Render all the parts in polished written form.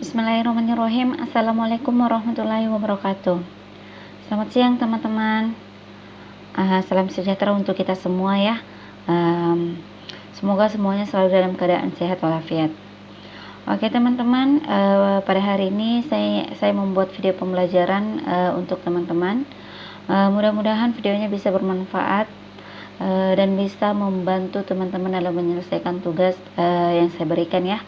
Bismillahirrahmanirrahim. Assalamualaikum warahmatullahi wabarakatuh. Selamat siang teman-teman. Salam sejahtera untuk kita semua ya. Semoga semuanya selalu dalam keadaan sehat walafiat. Oke teman-teman, pada hari ini saya membuat video pembelajaran untuk teman-teman. Mudah-mudahan videonya bisa bermanfaat dan bisa membantu teman-teman dalam menyelesaikan tugas yang saya berikan ya.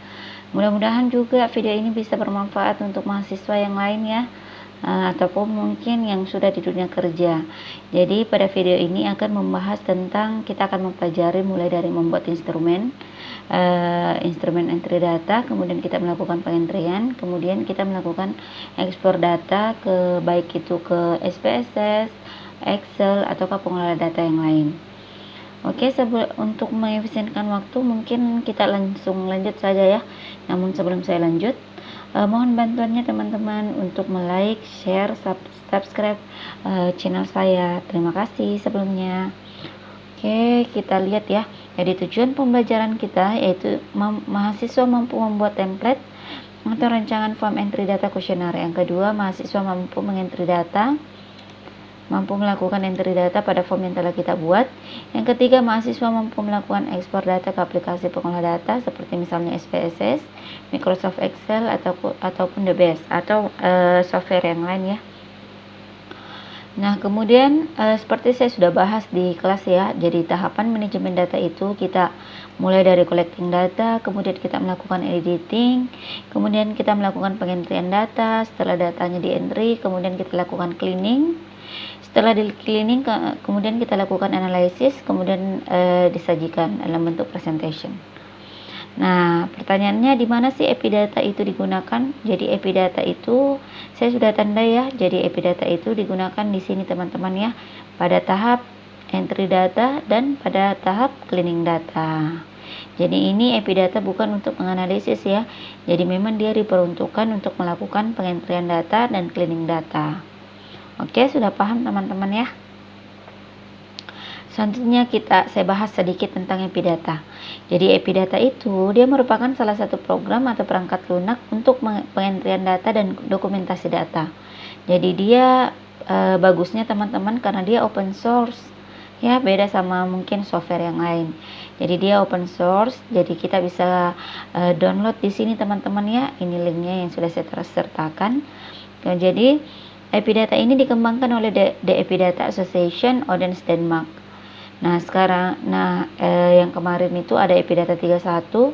Mudah-mudahan juga video ini bisa bermanfaat untuk mahasiswa yang lain ya, ataupun mungkin yang sudah di dunia kerja. Jadi pada video ini akan membahas tentang, kita akan mempelajari mulai dari membuat instrumen entry data, kemudian kita melakukan pengentrian, kemudian kita melakukan ekspor data ke baik itu ke SPSS, Excel ataukah pengelola data yang lain. Oke, untuk mengefisienkan waktu mungkin kita langsung lanjut saja ya. Namun sebelum saya lanjut, mohon bantuannya teman-teman untuk like, share, subscribe channel saya. Terima kasih sebelumnya. Oke, kita lihat ya. Jadi tujuan pembelajaran kita yaitu mahasiswa mampu membuat template atau rancangan form entry data kuesioner. Yang kedua, mahasiswa mampu mengentry data, mampu melakukan entry data pada form yang telah kita buat. Yang ketiga, mahasiswa mampu melakukan ekspor data ke aplikasi pengolah data seperti misalnya SPSS, Microsoft Excel ataupun The Best atau software yang lain ya. Nah, kemudian seperti saya sudah bahas di kelas ya. Jadi tahapan manajemen data itu kita mulai dari collecting data, kemudian kita melakukan editing, kemudian kita melakukan pengentrian data, setelah datanya di entry, kemudian kita lakukan cleaning. Setelah di cleaning, kemudian kita lakukan analisis, kemudian disajikan dalam bentuk presentation. Nah, pertanyaannya di mana sih Epidata itu digunakan? Jadi Epidata itu saya sudah tandai ya. Jadi Epidata itu digunakan di sini teman-teman ya, pada tahap entry data dan pada tahap cleaning data. Jadi ini Epidata bukan untuk menganalisis ya. Jadi memang dia diperuntukkan untuk melakukan pengentrian data dan cleaning data. Oke, sudah paham teman-teman ya. Selanjutnya saya bahas sedikit tentang Epidata. Jadi Epidata itu dia merupakan salah satu program atau perangkat lunak untuk pengentrian data dan dokumentasi data. Jadi dia bagusnya teman-teman karena dia open source ya, beda sama mungkin software yang lain. Jadi dia open source, jadi kita bisa download di sini teman-teman ya. Ini linknya yang sudah saya sertakan. Jadi Epidata ini dikembangkan oleh The Epidata Association Odense Denmark. Nah sekarang, yang kemarin itu ada Epidata 31,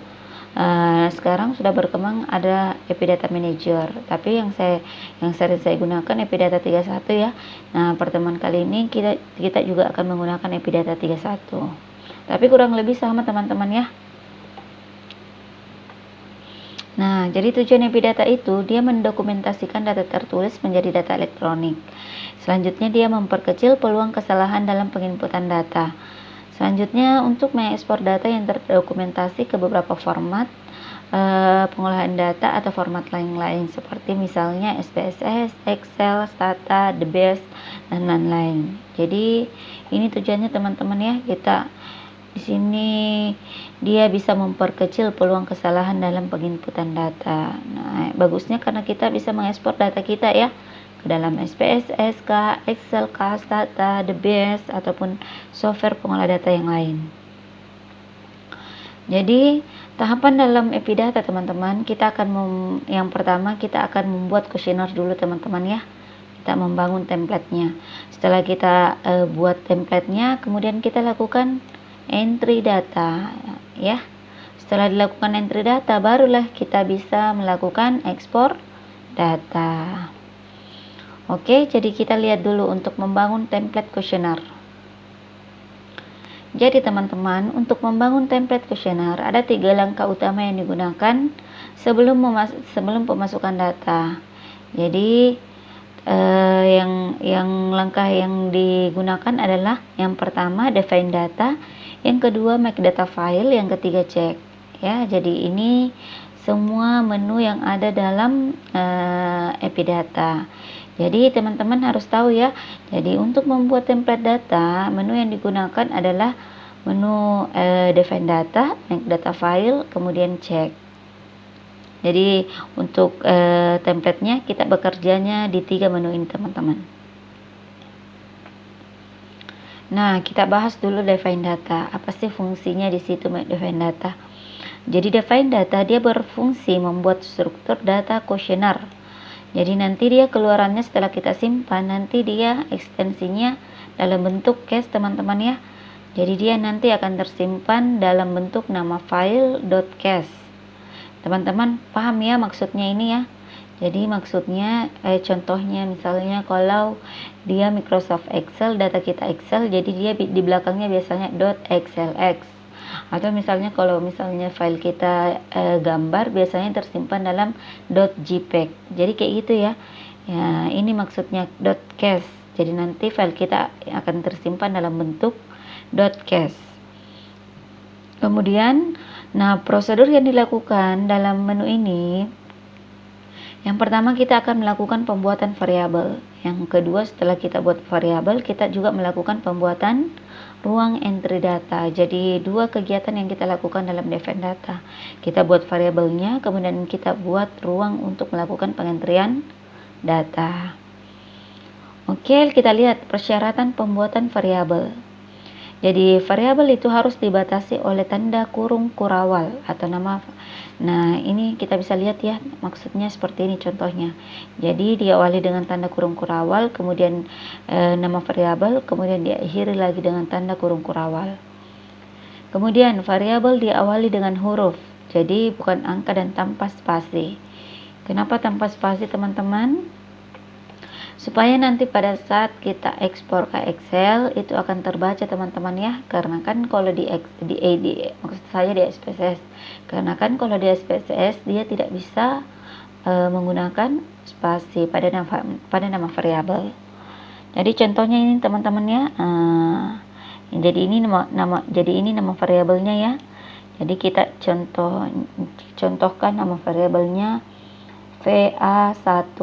sekarang sudah berkembang ada Epidata Manager. Tapi yang sering saya gunakan Epidata 31 ya. Nah pertemuan kali ini kita juga akan menggunakan Epidata 31. Tapi kurang lebih sama teman-teman ya. Nah, jadi tujuan Epidata itu dia mendokumentasikan data tertulis menjadi data elektronik. Selanjutnya dia memperkecil peluang kesalahan dalam penginputan data. Selanjutnya untuk mengekspor data yang terdokumentasi ke beberapa format pengolahan data atau format lain-lain seperti misalnya SPSS, Excel, Stata, The Best dan lain-lain. Jadi ini tujuannya teman-teman ya, kita di sini dia bisa memperkecil peluang kesalahan dalam penginputan data. Nah, bagusnya karena kita bisa mengekspor data kita ya ke dalam SPSS, Excel, Stata, The Best ataupun software pengolah data yang lain. Jadi tahapan dalam Epidata teman-teman, kita akan yang pertama kita akan membuat kuesioner dulu teman-teman ya. Kita membangun templatenya. Setelah kita buat templatenya, kemudian kita lakukan entry data ya. Setelah dilakukan entry data, barulah kita bisa melakukan ekspor data. Oke, jadi kita lihat dulu untuk membangun template kuesioner. Jadi teman-teman, untuk membangun template kuesioner ada 3 langkah utama yang digunakan sebelum pemasukan data. Jadi yang langkah yang digunakan adalah yang pertama define data, yang kedua make data file, yang ketiga check ya. Jadi ini semua menu yang ada dalam Epidata. Jadi teman-teman harus tahu ya. Jadi untuk membuat template data, menu yang digunakan adalah menu define data, make data file, kemudian check. Jadi untuk template-nya kita bekerjanya di 3 menu ini teman-teman. Nah, kita bahas dulu define data. Apa sih fungsinya di situ define data? Jadi define data dia berfungsi membuat struktur data kuesioner. Jadi nanti dia keluarannya setelah kita simpan, nanti dia ekstensinya dalam bentuk case teman-teman ya. Jadi dia nanti akan tersimpan dalam bentuk nama file .case. Teman-teman paham ya maksudnya ini ya. Jadi maksudnya contohnya misalnya kalau dia Microsoft Excel, data kita Excel, jadi dia di belakangnya biasanya .xlx. Atau misalnya kalau misalnya file kita gambar biasanya tersimpan dalam .jpeg. Jadi kayak gitu ya. Ya, ini maksudnya .case. Jadi nanti file kita akan tersimpan dalam bentuk .case. Kemudian, nah prosedur yang dilakukan dalam menu ini, yang pertama kita akan melakukan pembuatan variabel. Yang kedua setelah kita buat variabel, kita juga melakukan pembuatan ruang entry data. Jadi dua kegiatan yang kita lakukan dalam define data. Kita buat variabelnya, kemudian kita buat ruang untuk melakukan pengentrian data. Oke, kita lihat persyaratan pembuatan variabel. Jadi variabel itu harus dibatasi oleh tanda kurung kurawal atau nama. Nah, ini kita bisa lihat ya, maksudnya seperti ini contohnya. Jadi diawali dengan tanda kurung kurawal, kemudian nama variabel, kemudian diakhiri lagi dengan tanda kurung kurawal. Kemudian variabel diawali dengan huruf. Jadi bukan angka dan tanpa spasi. Kenapa tanpa spasi, teman-teman? Supaya nanti pada saat kita ekspor ke Excel itu akan terbaca teman-teman ya, karena kan kalau di maksud saya di SPSS, karena kan kalau di SPSS dia tidak bisa menggunakan spasi pada nama variabel. Jadi contohnya ini teman-teman ya, jadi ini nama variabelnya ya. Jadi kita contohkan nama variabelnya VA1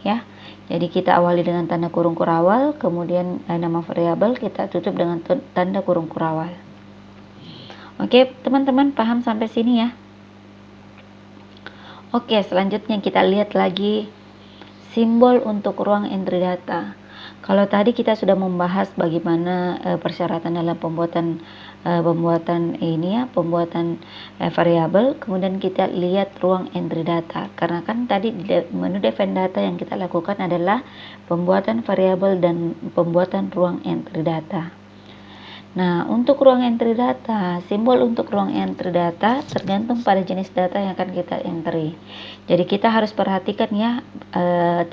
ya. Jadi kita awali dengan tanda kurung kurawal, kemudian nama variabel kita tutup dengan tanda kurung kurawal. Oke, teman-teman paham sampai sini ya? Oke, selanjutnya kita lihat lagi simbol untuk ruang entry data. Kalau tadi kita sudah membahas bagaimana persyaratan dalam pembuatan variabel, kemudian kita lihat ruang entry data. Karena kan tadi di menu define data yang kita lakukan adalah pembuatan variabel dan pembuatan ruang entry data. Nah, untuk ruang entry data, simbol untuk ruang entry data tergantung pada jenis data yang akan kita entry. Jadi kita harus perhatikan ya,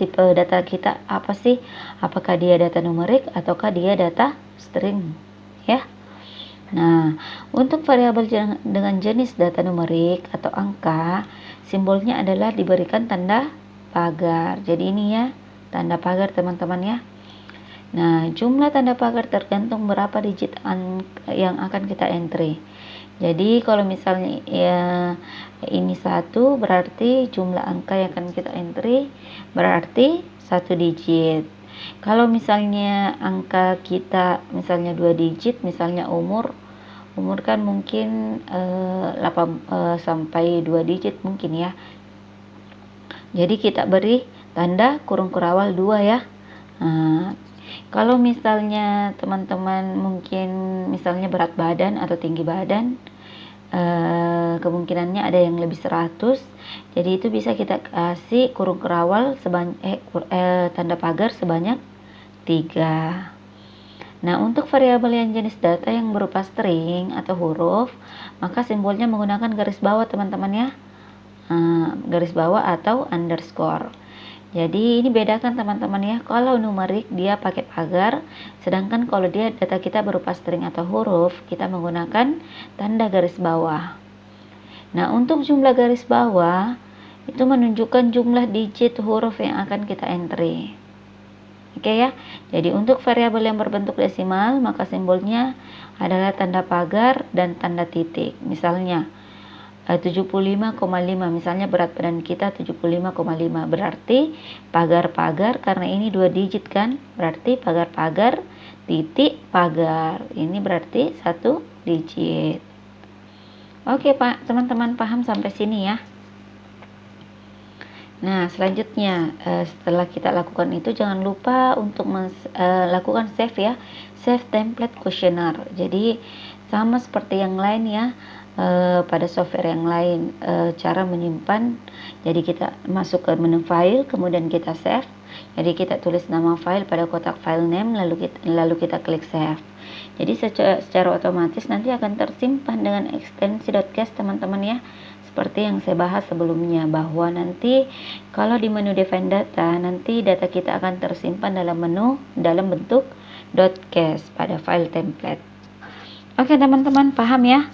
tipe data kita apa sih? Apakah dia data numerik ataukah dia data string ya? Nah, untuk variabel dengan jenis data numerik atau angka, simbolnya adalah diberikan tanda pagar. Jadi ini ya, tanda pagar teman-teman ya. Nah, jumlah tanda pagar tergantung berapa digit yang akan kita entry. Jadi kalau misalnya ya ini 1, berarti jumlah angka yang akan kita entry berarti 1 digit. Kalau misalnya angka kita misalnya 2 digit, misalnya umur kan mungkin 8 sampai 2 digit mungkin ya. Jadi kita beri tanda kurung kurawal 2 ya. Nah, kalau misalnya teman-teman mungkin misalnya berat badan atau tinggi badan, kemungkinannya ada yang lebih 100, jadi itu bisa kita kasih kurung kurawal tanda pagar sebanyak 3. Nah, untuk variabel yang jenis data yang berupa string atau huruf, maka simbolnya menggunakan garis bawah teman-teman ya, garis bawah atau underscore. Jadi ini bedakan teman-teman ya, kalau numerik dia pakai pagar, sedangkan kalau dia data kita berupa string atau huruf, kita menggunakan tanda garis bawah. Nah, untuk jumlah garis bawah itu menunjukkan jumlah digit huruf yang akan kita entry. Oke ya, jadi untuk variabel yang berbentuk desimal, maka simbolnya adalah tanda pagar dan tanda titik. Misalnya 75,5, misalnya berat badan kita 75,5, berarti pagar-pagar, karena ini 2 digit kan, berarti pagar-pagar titik pagar, ini berarti 1 digit. Oke Pak, teman-teman paham sampai sini ya? Nah, selanjutnya setelah kita lakukan itu jangan lupa untuk lakukan save ya, save template questionnaire. Jadi sama seperti yang lain ya, pada software yang lain, cara menyimpan. Jadi kita masuk ke menu file, kemudian kita save. Jadi kita tulis nama file pada kotak file name, lalu kita klik save. Jadi secara otomatis nanti akan tersimpan dengan ekstensi .cas teman-teman ya. Seperti yang saya bahas sebelumnya, bahwa nanti kalau di menu define data, nanti data kita akan tersimpan dalam bentuk .cas pada file template. Oke teman-teman, paham ya?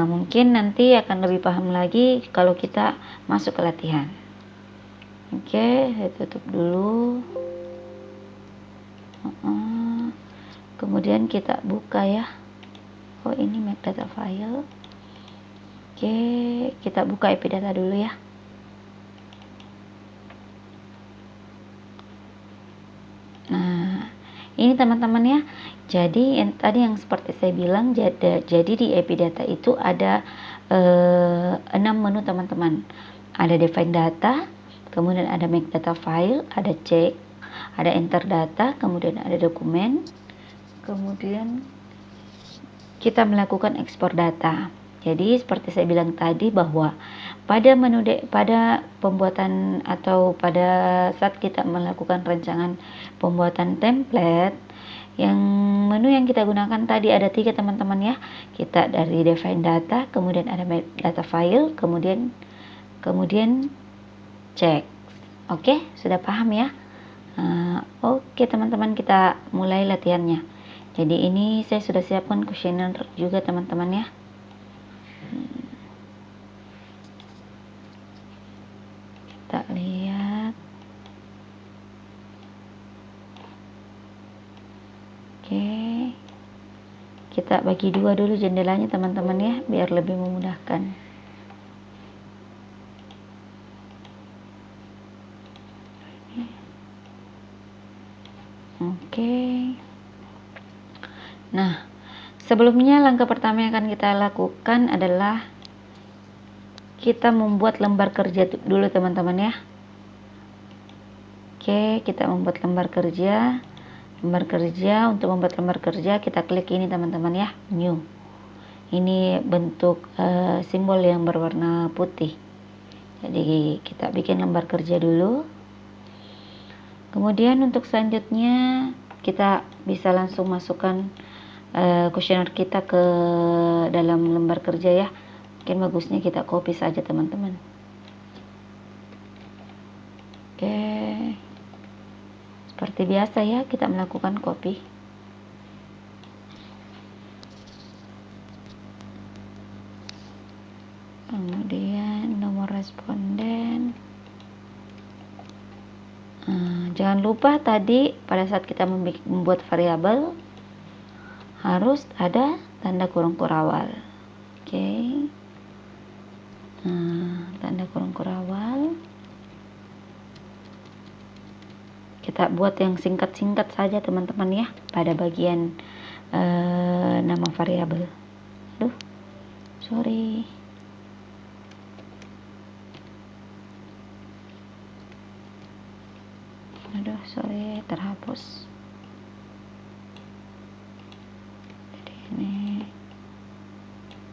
Mungkin nanti akan lebih paham lagi kalau kita masuk ke latihan. Oke, saya tutup dulu. Kemudian kita buka ya. Oh, ini make data file. Oke, kita buka IP data dulu ya. Nah, ini teman-teman ya. Jadi tadi yang seperti saya bilang, jadi di IP data itu ada 6 menu teman-teman. Ada define data, kemudian ada make data file, ada check, ada enter data, kemudian ada dokumen, kemudian kita melakukan ekspor data. Jadi seperti saya bilang tadi bahwa pada pada pembuatan atau pada saat kita melakukan rancangan pembuatan template, yang menu yang kita gunakan tadi ada 3 teman-teman ya. Kita dari define data, kemudian ada data file, kemudian check. Oke, sudah paham ya? Oke teman-teman, kita mulai latihannya. Jadi ini saya sudah siapkan kuesioner juga teman-teman ya. Kita lihat. Oke, kita bagi 2 dulu jendelanya teman-teman ya, biar lebih memudahkan. Oke. Nah, sebelumnya langkah pertama yang akan kita lakukan adalah kita membuat lembar kerja dulu teman-teman ya. Oke, kita membuat lembar kerja. Untuk membuat lembar kerja kita klik ini teman-teman ya, new. Ini bentuk simbol yang berwarna putih. Jadi kita bikin lembar kerja dulu. Kemudian untuk selanjutnya kita bisa langsung masukkan kuesioner kita ke dalam lembar kerja ya. Mungkin bagusnya kita copy saja teman-teman. Oke, seperti biasa ya, kita melakukan copy. Kemudian nomor responden. Jangan lupa tadi pada saat kita membuat variabel harus ada tanda kurung kurawal. Oke. Tanda kurung kurawal kita buat yang singkat-singkat saja teman-teman ya pada bagian nama variabel. Sorry. Terhapus. Jadi ini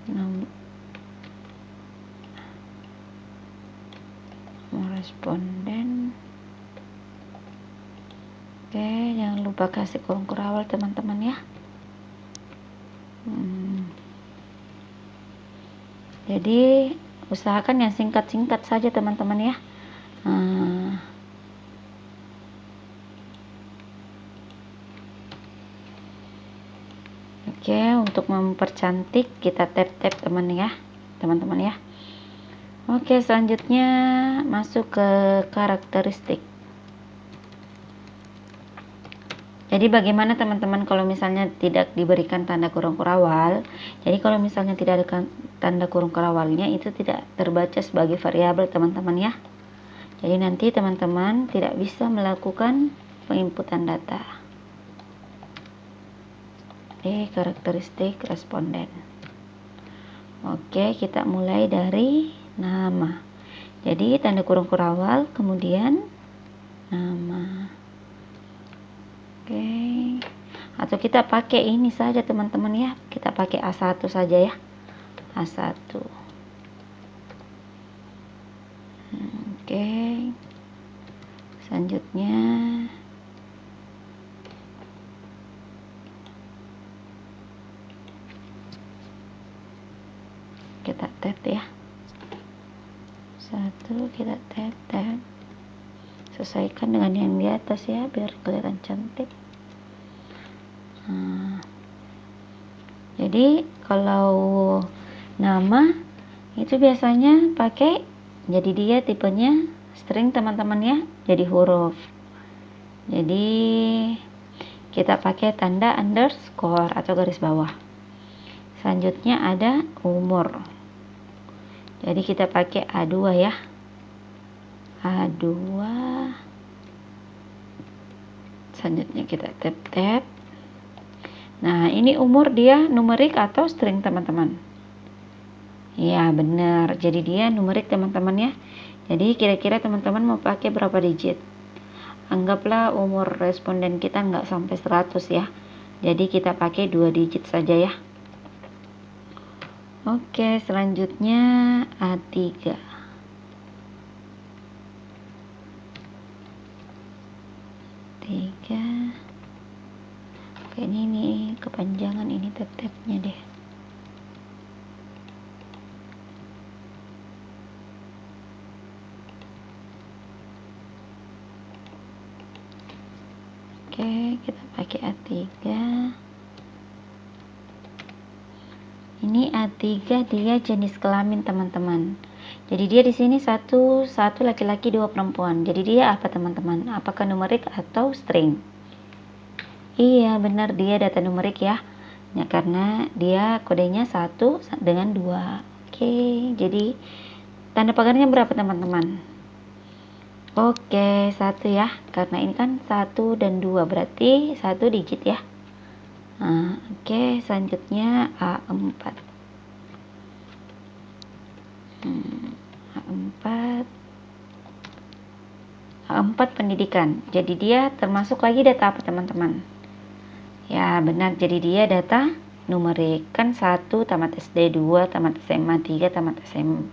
nomor responden. Oke, jangan lupa kasih kurung kurawal teman-teman ya. Jadi usahakan yang singkat-singkat saja teman-teman ya. Oke, untuk mempercantik kita tap-tap teman-teman ya. Oke, selanjutnya masuk ke karakteristik. Jadi bagaimana teman-teman kalau misalnya tidak diberikan tanda kurung kurawal? Jadi kalau misalnya tidak ada tanda kurung kurawalnya, itu tidak terbaca sebagai variabel teman-teman ya. Jadi nanti teman-teman tidak bisa melakukan penginputan data. Karakteristik responden. Oke, kita mulai dari nama. Jadi tanda kurung kurawal, kemudian nama. Oke. Atau kita pakai ini saja teman-teman ya. Kita pakai A1 saja ya. A1. Oke. Selanjutnya kita tap ya. 1 kita tap. Sesuaikan dengan yang di atas ya, biar kelihatan cantik. Jadi kalau nama itu biasanya pakai, jadi dia tipenya string teman-teman ya, jadi huruf. Jadi kita pakai tanda underscore atau garis bawah. Selanjutnya ada umur. Jadi kita pakai A2 ya. A2. Selanjutnya kita tap. Nah, ini umur dia numerik atau string teman-teman? Ya, benar. Jadi dia numerik teman-teman ya. Jadi kira-kira teman-teman mau pakai berapa digit? Anggaplah umur responden kita nggak sampai 100 ya. Jadi kita pakai 2 digit saja ya. Oke, selanjutnya A3. Oke, ini kepanjangan ini tab-tabnya deh. Oke, kita pakai A3. Ini A3 dia jenis kelamin teman-teman. Jadi dia di sini satu laki-laki 2 perempuan. Jadi dia apa teman-teman? Apakah numerik atau string? Iya benar, dia data numerik ya. Ya karena dia kodenya 1 dengan 2. Oke, jadi tanda pagarnya berapa teman-teman? Oke, 1 ya. Karena ini kan 1 dan 2 berarti 1 digit ya. Nah, oke, selanjutnya A4. A4 pendidikan. Jadi dia termasuk lagi data apa teman-teman? Ya benar, jadi dia data numerik. Kan 1 tamat SD, 2 tamat SMA, 3 tamat SMP,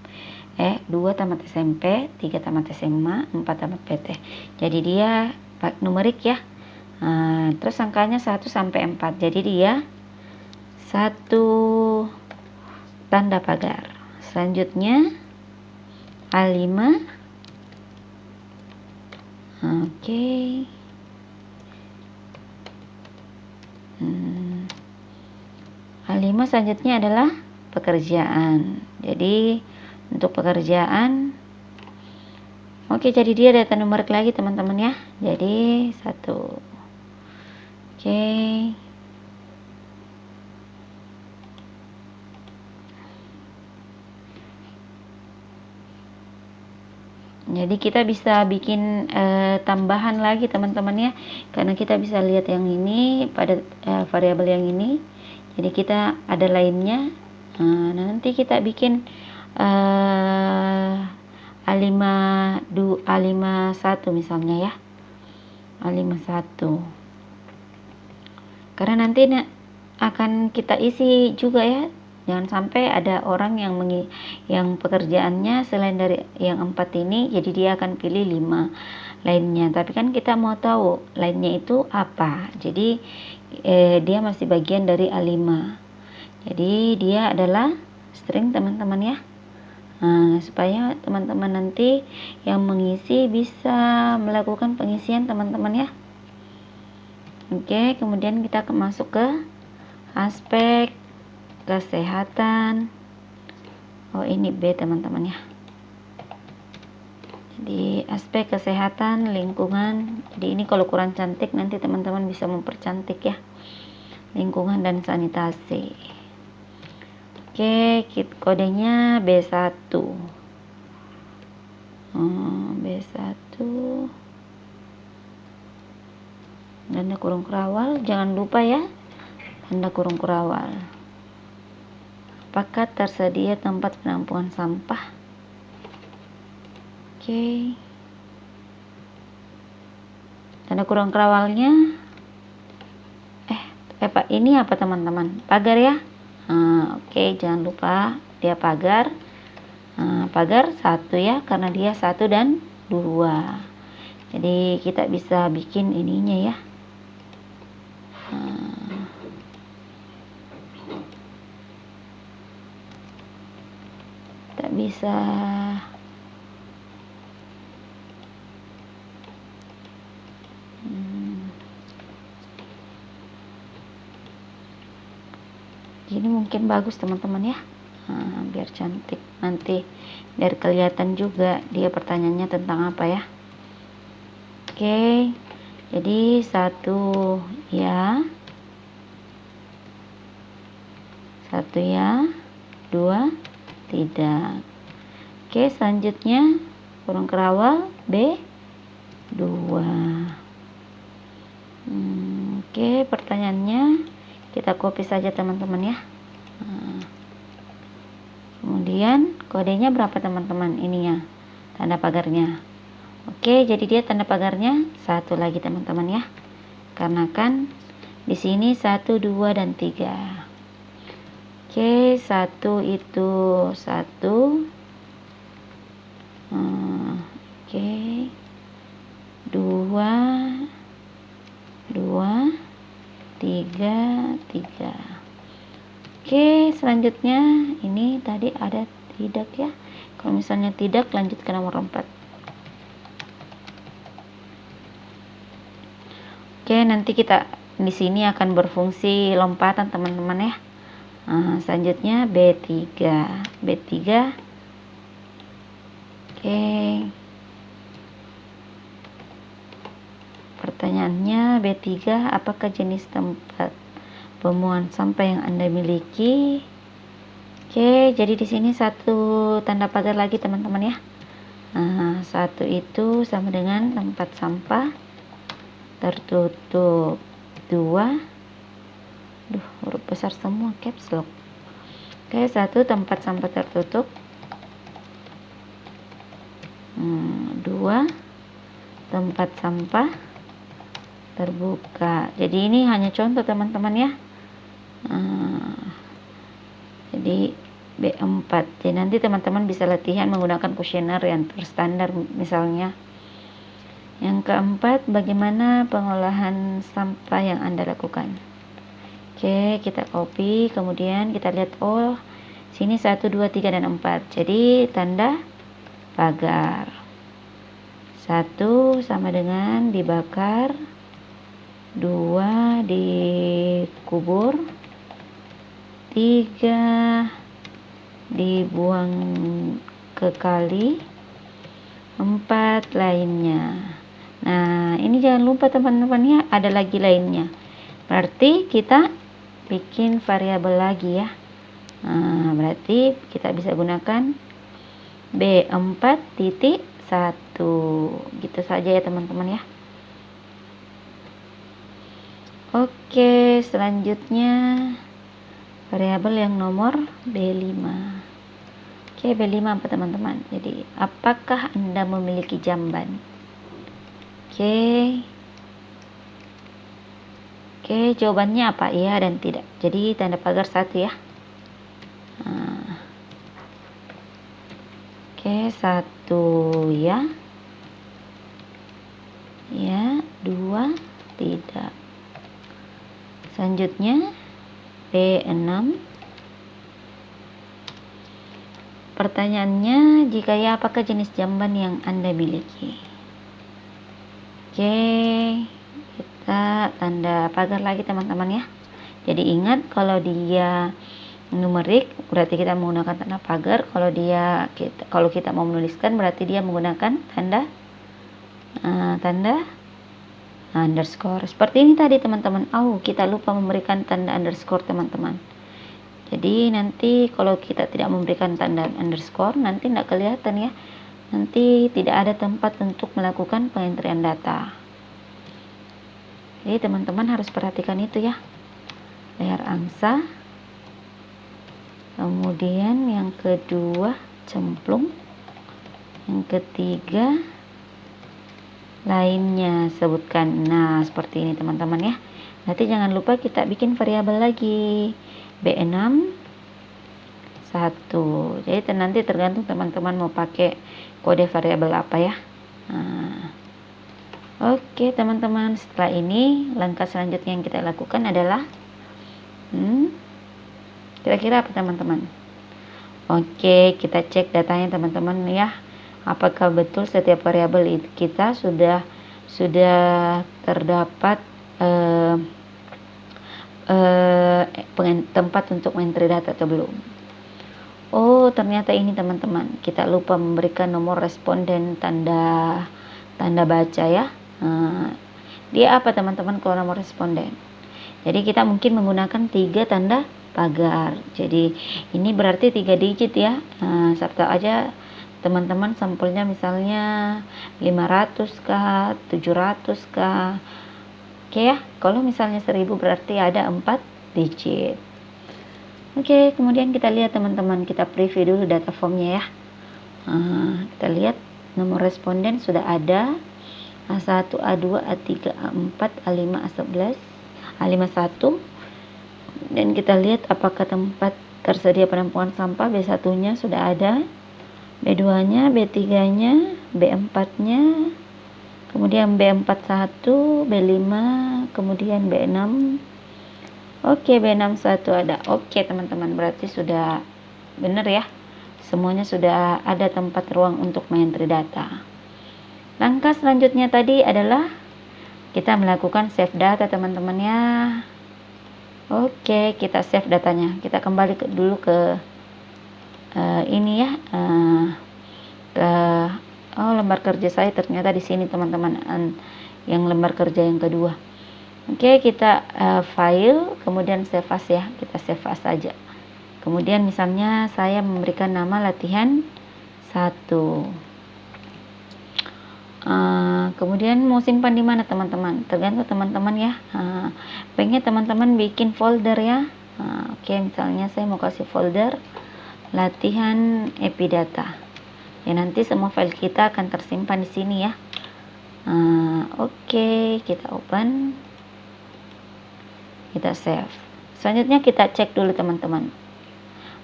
2 tamat SMP, 3 tamat SMA, 4 tamat PT. Jadi dia numerik ya. Nah, terus angkanya 1 sampai 4. Jadi dia 1 tanda pagar. Selanjutnya A5. Oke. A5 selanjutnya adalah pekerjaan. Jadi untuk pekerjaan, oke, jadi dia data numerik lagi teman-teman ya. Jadi 1. Oke. Jadi kita bisa bikin tambahan lagi teman-teman ya, karena kita bisa lihat yang ini pada variabel yang ini. Jadi kita ada lainnya. Nah, nanti kita bikin A51 misalnya ya. A51. Karena nanti akan kita isi juga ya. Jangan sampai ada orang yang pekerjaannya selain dari yang 4 ini, jadi dia akan pilih 5 lainnya. Tapi kan kita mau tahu lainnya itu apa. Jadi dia masih bagian dari A5. Jadi dia adalah string teman-teman ya. Nah, supaya teman-teman nanti yang mengisi bisa melakukan pengisian teman-teman ya. Oke, kemudian kita masuk ke aspek kesehatan. Oh, ini B teman-teman ya. Jadi aspek kesehatan lingkungan. Jadi ini kalau kurang cantik nanti teman-teman bisa mempercantik ya. Lingkungan dan sanitasi. Oke, kodenya B1. B1. Tanda kurung kurawal, jangan lupa ya. Tanda kurung kurawal. Apakah tersedia tempat penampungan sampah? Oke. Tanda kurung kerawalnya Pak, ini apa teman-teman? Pagar ya. Oke, jangan lupa dia pagar. Pagar 1 ya, karena dia 1 dan 2. Jadi kita bisa bikin ininya ya. Kita bisa gini mungkin bagus teman-teman ya. Biar cantik, nanti biar kelihatan juga dia pertanyaannya tentang apa ya. Oke, jadi 1 ya, 1 ya, 2 tidak. Oke, selanjutnya kurung kerawal B 2. Oke, pertanyaannya kita copy saja teman-teman ya. Kemudian kodenya berapa teman-teman ininya, tanda pagarnya. Oke, jadi dia tanda pagarnya 1 lagi teman-teman ya, karena kan di sini 1, 2 dan 3. Oke, 1 itu 1. Oke, 2, 2, 3, 3. Oke, selanjutnya ini tadi ada tidak ya. Kalau misalnya tidak, lanjut ke nomor 4. Oke, nanti kita di sini akan berfungsi lompatan teman-teman ya. Selanjutnya B3. B3. Oke. Pertanyaannya B3, apakah jenis tempat pembuangan sampah yang Anda miliki? Oke, jadi di sini 1 tanda pagar lagi teman-teman ya. 1 itu sama dengan tempat sampah tertutup. 2, huruf besar semua, caps lock. Oke, 1 tempat sampah tertutup. 2 tempat sampah terbuka. Jadi ini hanya contoh teman-teman ya. Jadi B4. Jadi nanti teman-teman bisa latihan menggunakan kuesioner yang terstandar misalnya. Yang keempat, bagaimana pengolahan sampah yang Anda lakukan? Oke, kita copy, kemudian kita lihat, oh sini 1, 2, 3 dan 4. Jadi tanda pagar. 1 sama dengan dibakar, 2 dikubur, 3 dibuang ke kali, 4 lainnya. Nah, ini jangan lupa teman-teman ya, ada lagi lainnya. Berarti kita bikin variabel lagi ya. Berarti kita bisa gunakan B4.1. Gitu saja ya teman-teman ya. Oke, selanjutnya variabel yang nomor B5. Oke, B5 apa teman-teman? Jadi, apakah Anda memiliki jamban? Oke, jawabannya apa? Iya dan tidak. Jadi tanda pagar 1 ya. Oke, 1 ya. Ya, 2 tidak. Selanjutnya B6. Pertanyaannya, jika ya, apakah jenis jamban yang Anda miliki? Oke, kita tanda pagar lagi teman-teman ya. Jadi ingat, kalau dia numerik berarti kita menggunakan tanda pagar. Kalau kita mau menuliskan berarti dia menggunakan tanda underscore. Seperti ini tadi teman-teman. Kita lupa memberikan tanda underscore teman-teman. Jadi nanti kalau kita tidak memberikan tanda underscore, nanti tidak kelihatan ya. Nanti tidak ada tempat untuk melakukan pengentrian data. Jadi teman-teman harus perhatikan itu ya. Layar angsa. Kemudian yang kedua cemplung. Yang ketiga, lainnya sebutkan. Nah, seperti ini teman-teman ya. Nanti jangan lupa kita bikin variabel lagi. B6 1. Jadi nanti tergantung teman-teman mau pakai kode variabel apa ya. Nah, oke teman-teman, setelah ini langkah selanjutnya yang kita lakukan adalah kira-kira apa teman-teman? Oke, kita cek datanya teman-teman ya. Apakah betul setiap variabel kita sudah terdapat tempat untuk entry data atau belum? Oh, ternyata ini teman-teman, kita lupa memberikan nomor responden tanda baca ya. Dia apa teman-teman kalau nomor responden? Jadi kita mungkin menggunakan 3 tanda pagar. Jadi ini berarti 3 digit ya. Serta aja teman-teman sampelnya misalnya 500 kah, 700 kah. Oke ya, kalau misalnya 1000 berarti ada 4 digit. Oke, kemudian kita lihat teman-teman, kita preview dulu data formnya ya. Kita lihat nomor responden sudah ada, A1, A2, A3, A4, A5, A11, A51. Dan kita lihat apakah tempat tersedia penampungan sampah. B1-nya sudah ada, B2-nya, B3-nya, B4-nya, kemudian B41, B5, kemudian B6. Oke, B61 ada. Oke teman-teman, berarti sudah benar ya. Semuanya sudah ada tempat ruang untuk menteri data. Langkah selanjutnya tadi adalah kita melakukan save data teman-teman ya. Oke, kita save datanya. Kita kembali dulu ke ini ya. Lembar kerja saya ternyata di sini teman-teman. Yang lembar kerja yang kedua. Oke, kita file, kemudian save as ya. Kita save as saja. Kemudian misalnya saya memberikan nama latihan 1. Kemudian mau simpan di mana teman-teman? Tergantung teman-teman ya. Pengen teman-teman bikin folder ya. Oke, misalnya saya mau kasih folder latihan epidata. Ya nanti semua file kita akan tersimpan di sini ya. Oke, kita open. Kita save. Selanjutnya kita cek dulu teman-teman,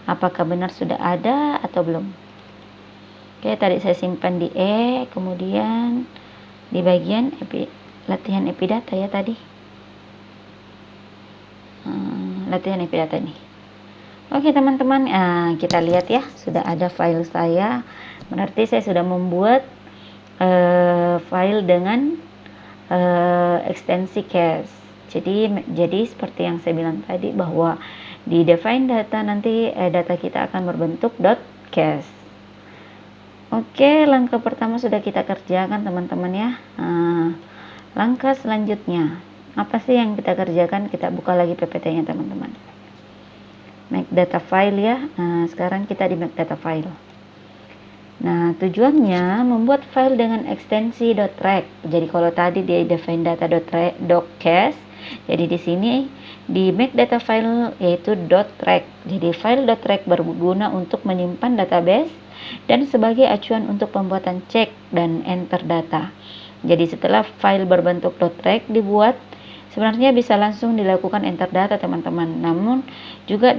apakah benar sudah ada atau belum. Oke, tadi saya simpan di E, kemudian di bagian latihan epidata ya tadi. Latihan epidata ini. Oke teman-teman, kita lihat ya, sudah ada file saya. Berarti saya sudah membuat file dengan ekstensi case. Jadi seperti yang saya bilang tadi bahwa di define data nanti data kita akan berbentuk .case. Oke, langkah pertama sudah kita kerjakan teman-teman ya. Langkah selanjutnya apa sih yang kita kerjakan? Kita buka lagi PPT-nya teman-teman. Make data file ya. Sekarang kita di make data file. Nah, tujuannya membuat file dengan ekstensi .track. Jadi kalau tadi di define data .case, jadi di sini di make data file yaitu .track. Jadi file .track berguna untuk menyimpan database dan sebagai acuan untuk pembuatan cek dan enter data. Jadi setelah file berbentuk .track dibuat, sebenarnya bisa langsung dilakukan enter data teman-teman. Namun juga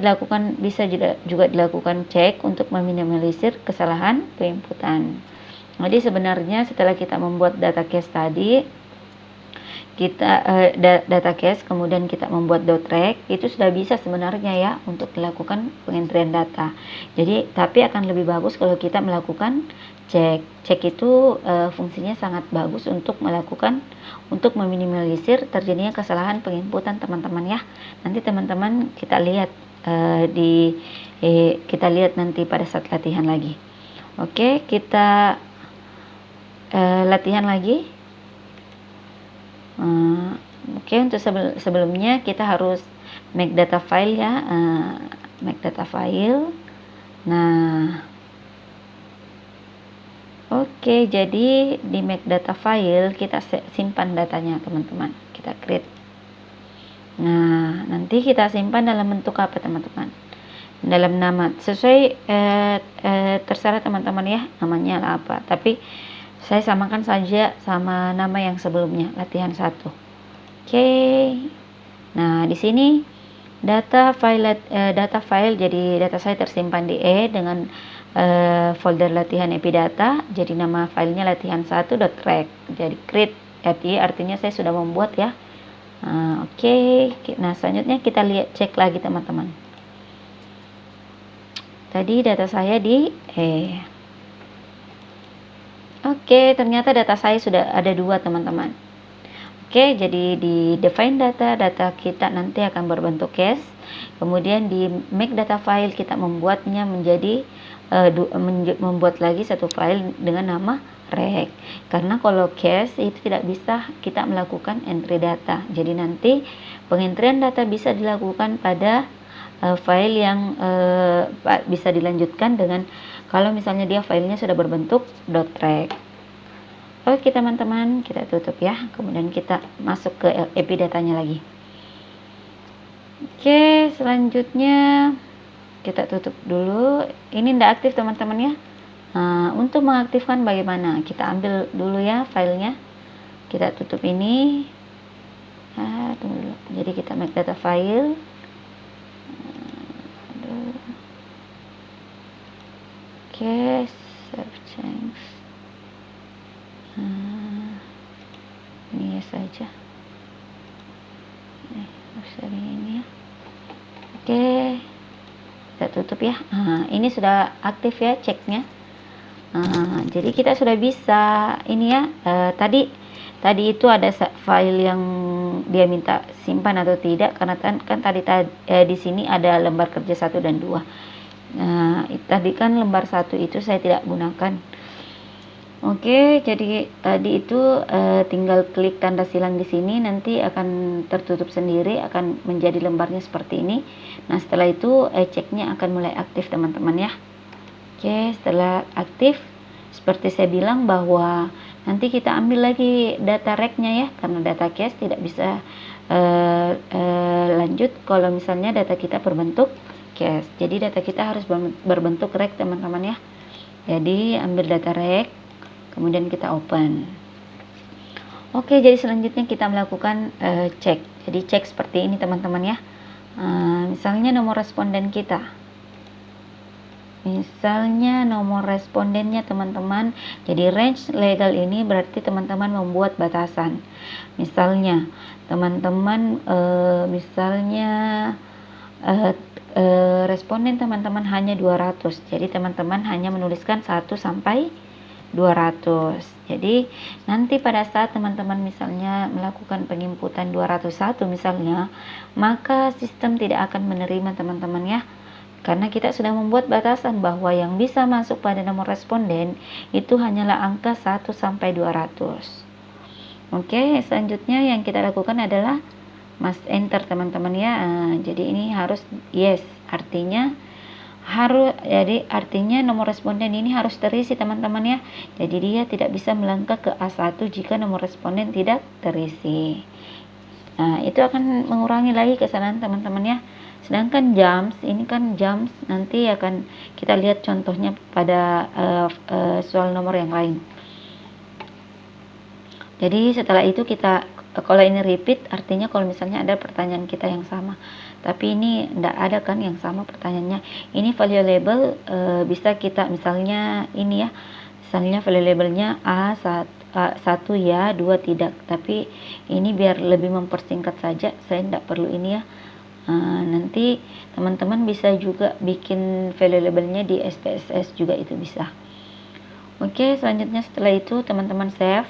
bisa juga dilakukan cek untuk meminimalisir kesalahan penginputan. Jadi sebenarnya setelah kita membuat data case tadi, data case kemudian kita membuat .track, itu sudah bisa sebenarnya ya untuk dilakukan pengentrian data. Jadi tapi akan lebih bagus kalau kita melakukan cek. Cek itu fungsinya sangat bagus untuk meminimalisir terjadinya kesalahan penginputan teman-teman ya. Nanti teman-teman kita lihat kita lihat nanti pada saat latihan lagi. Oke, kita latihan lagi. Oke, untuk sebelumnya kita harus make data file ya. Make data file. Nah, oke, jadi di make data file kita simpan datanya teman-teman. Kita create. Nah, nanti kita simpan dalam bentuk apa teman-teman? dalam nama sesuai terserah teman-teman ya namanya apa, tapi saya samakan saja sama nama yang sebelumnya, latihan 1. Oke. Nah, di sini data file, jadi data saya tersimpan di dengan folder latihan epidata, jadi nama filenya latihan1.rec, jadi create artinya saya sudah membuat ya. Oke. Nah, selanjutnya kita lihat, cek lagi teman-teman. Tadi data saya di Oke, ternyata data saya sudah ada 2 teman-teman. Oke, jadi di define data kita nanti akan berbentuk case. Kemudian di make data file kita membuatnya menjadi membuat lagi satu file dengan nama rec. Karena kalau case itu tidak bisa kita melakukan entry data. Jadi nanti pengentrian data bisa dilakukan pada file yang bisa dilanjutkan dengan kalau misalnya dia filenya sudah berbentuk .rec. Oke teman-teman, kita tutup ya. Kemudian kita masuk ke epidatanya lagi. Oke, selanjutnya kita tutup dulu. Ini tidak aktif teman-teman ya. Untuk mengaktifkan bagaimana? Kita ambil dulu ya filenya. Kita tutup ini. Tunggu dulu. Jadi kita make data file. Oke, save change. Ini saja. Ini ya. Oke, kita tutup ya. Ini sudah aktif ya ceknya. Jadi kita sudah bisa ini ya. Tadi itu ada file yang dia minta simpan atau tidak, karena kan tadi di sini ada lembar kerja 1 dan 2. Nah, tadi kan lembar 1 itu saya tidak gunakan. Oke, jadi tadi itu tinggal klik tanda silang di sini, nanti akan tertutup sendiri, akan menjadi lembarnya seperti ini. Nah, setelah itu ceknya akan mulai aktif teman-teman ya. Oke, setelah aktif, seperti saya bilang bahwa nanti kita ambil lagi data rec-nya ya, karena data case tidak bisa lanjut kalau misalnya data kita berbentuk case. Jadi data kita harus berbentuk rec teman-teman ya. Jadi ambil data rec, kemudian kita open. Oke, jadi selanjutnya kita melakukan cek. Jadi cek seperti ini teman-teman ya. Misalnya nomor responden kita. Misalnya nomor respondennya teman-teman, jadi range legal ini berarti teman-teman membuat batasan. Misalnya teman-teman responden teman-teman hanya 200, jadi teman-teman hanya menuliskan 1 sampai 200. Jadi nanti pada saat teman-teman misalnya melakukan penginputan 201 misalnya, maka sistem tidak akan menerima teman-teman ya. Karena kita sudah membuat batasan bahwa yang bisa masuk pada nomor responden itu hanyalah angka 1 sampai 200. Oke, selanjutnya yang kita lakukan adalah enter teman-teman ya. Jadi ini harus yes, artinya nomor responden ini harus terisi teman-teman ya. Jadi dia tidak bisa melangkah ke A1 jika nomor responden tidak terisi. Nah, itu akan mengurangi lagi kesalahan teman-teman ya. Sedangkan jams, ini kan jams nanti akan kita lihat contohnya pada soal nomor yang lain. Jadi setelah itu kita, kalau ini repeat artinya kalau misalnya ada pertanyaan kita yang sama, tapi ini tidak ada kan yang sama pertanyaannya. Ini value label bisa kita misalnya ini ya, misalnya value labelnya A1 ya, 2 tidak, tapi ini biar lebih mempersingkat saja, saya tidak perlu ini ya. Nanti teman-teman bisa juga bikin value labelnya di SPSS juga, itu bisa. Oke, selanjutnya setelah itu teman-teman save.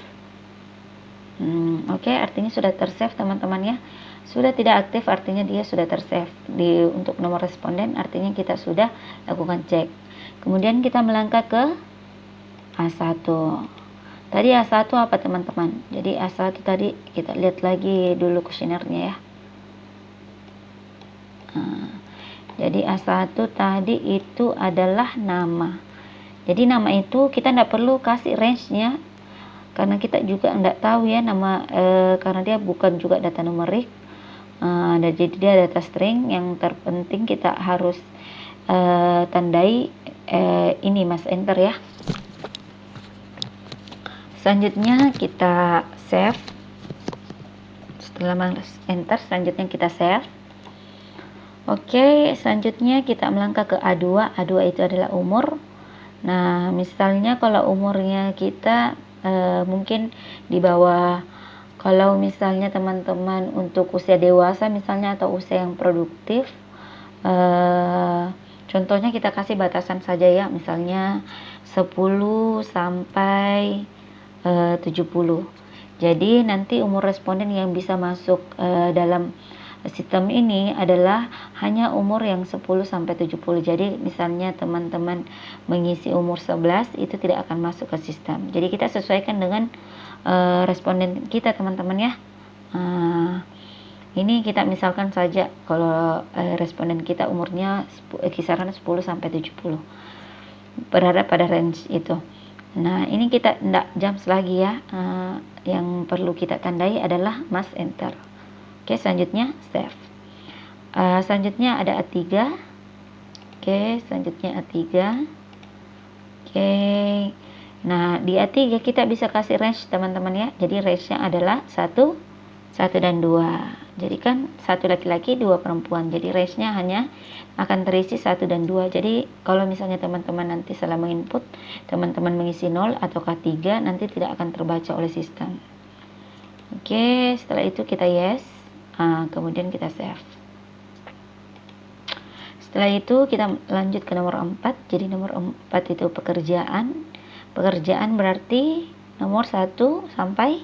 Oke, artinya sudah tersave teman-teman ya. Sudah tidak aktif artinya dia sudah tersave. Untuk nomor responden artinya kita sudah lakukan cek. Kemudian kita melangkah ke A1. Tadi A1 apa teman-teman? Jadi A1 tadi kita lihat lagi dulu kuesionernya ya. Jadi A1 tadi itu adalah nama. Jadi nama itu kita tidak perlu kasih range-nya, karena kita juga tidak tahu ya nama, karena dia bukan juga data numerik. Jadi dia data string. Yang terpenting kita harus tandai ini mas enter ya. Selanjutnya kita save. Setelah mas enter, selanjutnya kita save. Oke, selanjutnya kita melangkah ke A2. A2 itu adalah umur. Nah, misalnya kalau umurnya kita mungkin di bawah, kalau misalnya teman-teman untuk usia dewasa misalnya atau usia yang produktif, contohnya kita kasih batasan saja ya, misalnya 10 sampai 70. Jadi nanti umur responden yang bisa masuk dalam sistem ini adalah hanya umur yang 10 sampai 70. Jadi misalnya teman-teman mengisi umur 11 itu tidak akan masuk ke sistem. Jadi kita sesuaikan dengan responden kita teman-teman ya. Ini kita misalkan saja kalau responden kita umurnya kisaran 10 sampai 70. Berada pada range itu. Nah, ini kita tidak jump lagi ya. Yang perlu kita tandai adalah mas enter. Oke, selanjutnya save. Selanjutnya ada A3. Oke, selanjutnya A3. Oke. Nah, di A3 kita bisa kasih range teman-teman ya. Jadi range-nya adalah 1 dan 2. Jadi kan 1 laki-laki, 2 perempuan. Jadi range-nya hanya akan terisi 1 dan 2. Jadi kalau misalnya teman-teman nanti salah menginput, teman-teman mengisi 0 atau K3, nanti tidak akan terbaca oleh sistem. Oke, setelah itu kita yes. Kemudian kita save. Setelah itu kita lanjut ke nomor 4. Jadi nomor 4 itu pekerjaan. Pekerjaan berarti nomor 1 sampai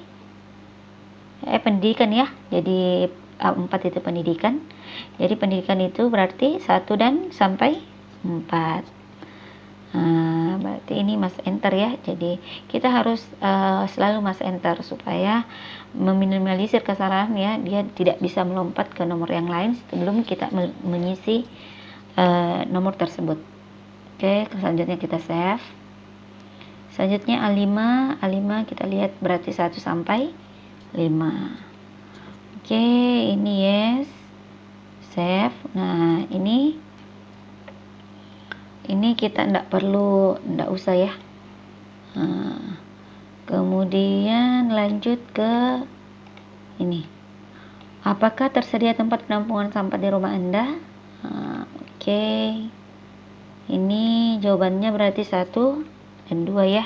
pendidikan ya. Jadi A4 itu pendidikan. Jadi pendidikan itu berarti 1 dan sampai 4. Berarti ini mas enter ya. Jadi kita harus selalu mas enter supaya meminimalisir kesalahan ya, dia tidak bisa melompat ke nomor yang lain sebelum kita mengisi nomor tersebut. Oke, selanjutnya kita save. Selanjutnya A5 kita lihat berarti 1 sampai 5. Oke, ini yes, save. Nah, ini kita tidak usah ya. Kemudian lanjut ke ini. Apakah tersedia tempat penampungan sampah di rumah Anda? Oke. Ini jawabannya berarti 1 dan 2 ya.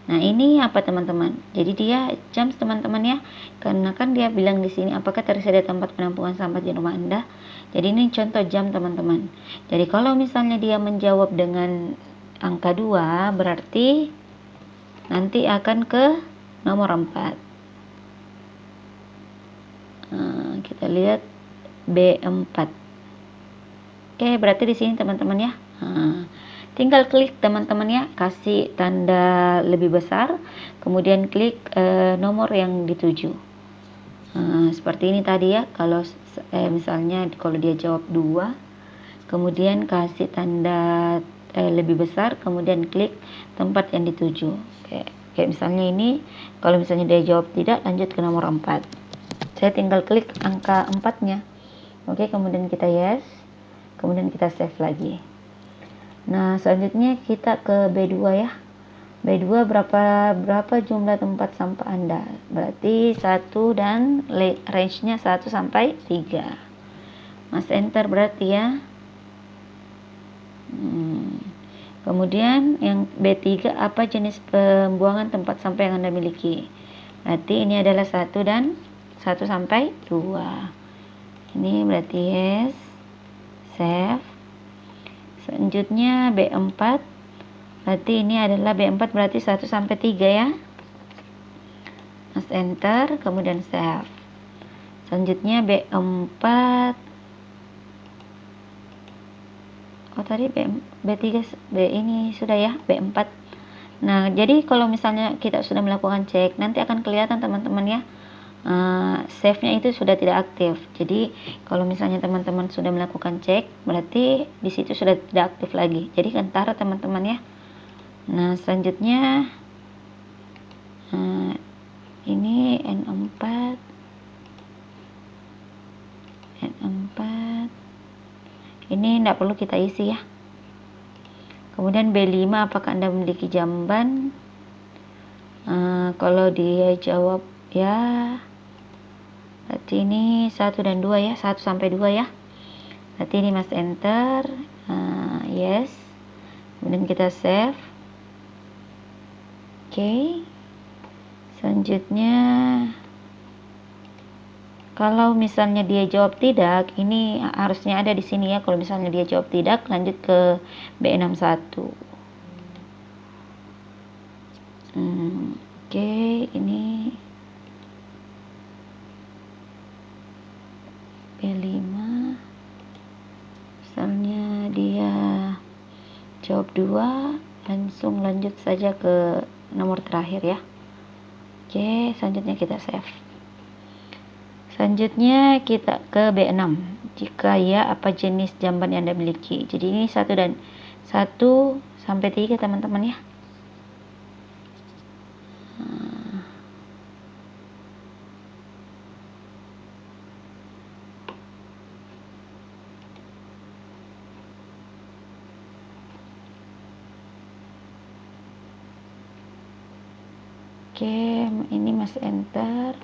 Nah, ini apa teman-teman? Jadi dia jump teman-teman ya. Karena kan dia bilang di sini apakah tersedia tempat penampungan sampah di rumah Anda? Jadi ini contoh jump teman-teman. Jadi kalau misalnya dia menjawab dengan angka 2, berarti nanti akan ke nomor 4. Kita lihat B4. Oke, berarti di sini teman-teman ya. Tinggal klik teman-teman ya, kasih tanda lebih besar, kemudian klik nomor yang dituju. Seperti ini tadi ya. Kalau misalnya kalau dia jawab 2, kemudian kasih tanda lebih besar, kemudian klik tempat yang dituju. Kayak misalnya ini, kalau misalnya dia jawab tidak, lanjut ke nomor 4. Saya tinggal klik angka 4-nya. Oke, kemudian kita yes, kemudian kita save lagi. Nah, selanjutnya kita ke B2 ya. B2 berapa jumlah tempat sampah Anda? Berarti 1 dan range-nya 1 sampai 3. Mas enter berarti ya. Kemudian yang B3, apa jenis pembuangan tempat sampah yang Anda miliki? Berarti ini adalah 1 dan 1 sampai 2. Ini berarti yes, save. Selanjutnya B4. Berarti ini adalah B4 berarti 1 sampai 3 ya. Mas enter, kemudian save. Selanjutnya B4. Oh, tadi B3 ini sudah ya, B4. Nah, jadi kalau misalnya kita sudah melakukan cek, nanti akan kelihatan teman-teman ya. Save-nya itu sudah tidak aktif. Jadi kalau misalnya teman-teman sudah melakukan cek, berarti di situ sudah tidak aktif lagi. Jadi kentara teman-teman ya. Nah, selanjutnya ini N4. Ini tidak perlu kita isi ya. Kemudian B5, apakah Anda memiliki jamban? Kalau dia jawab ya, berarti ini 1 dan 2 ya, 1 sampai 2 ya. Berarti ini Mas enter, yes. Kemudian kita save. Oke. Selanjutnya, kalau misalnya dia jawab tidak, ini harusnya ada di sini ya. Kalau misalnya dia jawab tidak, lanjut ke B61. Oke, ini B5. Misalnya dia jawab 2, langsung lanjut saja ke nomor terakhir ya. Oke, selanjutnya kita save. Selanjutnya kita ke B6. Jika ya, apa jenis jamban yang Anda miliki? Jadi ini 1 sampai 3 teman-teman ya. Oke, ini Mas enter.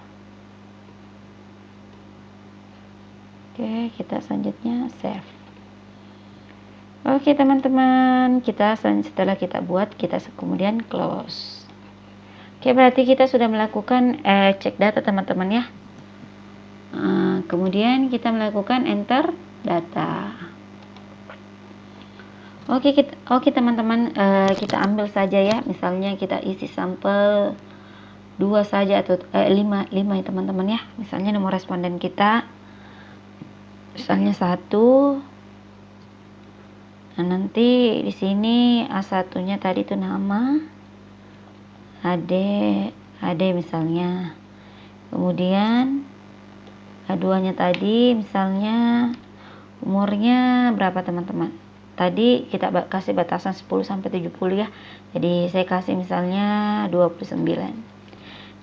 Oke, kita selanjutnya save. Oke teman-teman, setelah kita buat, kita kemudian close. Oke, berarti kita sudah melakukan cek data teman-teman ya. Kemudian kita melakukan enter data. Oke teman-teman, kita ambil saja ya. Misalnya kita isi sampel 2 saja atau 5 ya teman-teman ya. Misalnya nomor responden kita misalnya 1. Nah, nanti di sini A1-nya tadi itu nama, AD misalnya. Kemudian A2-nya tadi misalnya umurnya berapa teman-teman? Tadi kita kasih batasan 10 sampai 70 ya. Jadi saya kasih misalnya 29.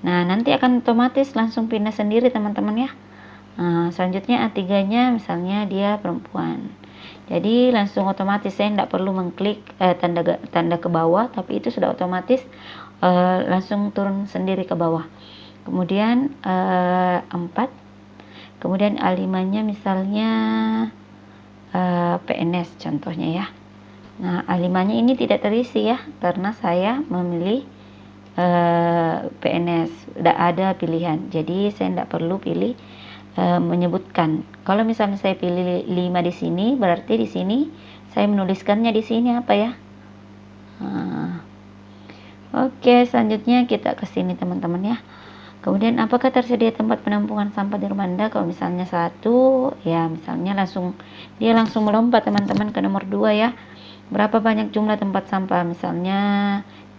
Nah, nanti akan otomatis langsung pindah sendiri teman-teman ya. Selanjutnya A3-nya misalnya dia perempuan. Jadi langsung otomatis, saya tidak perlu mengklik tanda ke bawah, tapi itu sudah otomatis langsung turun sendiri ke bawah. Kemudian 4. Kemudian A5-nya misalnya PNS contohnya ya. Nah, A5-nya ini tidak terisi ya, karena saya memilih PNS, tidak ada pilihan. Jadi saya tidak perlu pilih menyebutkan. Kalau misalnya saya pilih 5 di sini, berarti di sini saya menuliskannya di sini apa ya. Oke, selanjutnya kita ke sini teman-teman ya. Kemudian apakah tersedia tempat penampungan sampah di rumah Anda? Kalau misalnya 1, ya misalnya dia langsung melompat teman-teman ke nomor 2 ya. Berapa banyak jumlah tempat sampah? Misalnya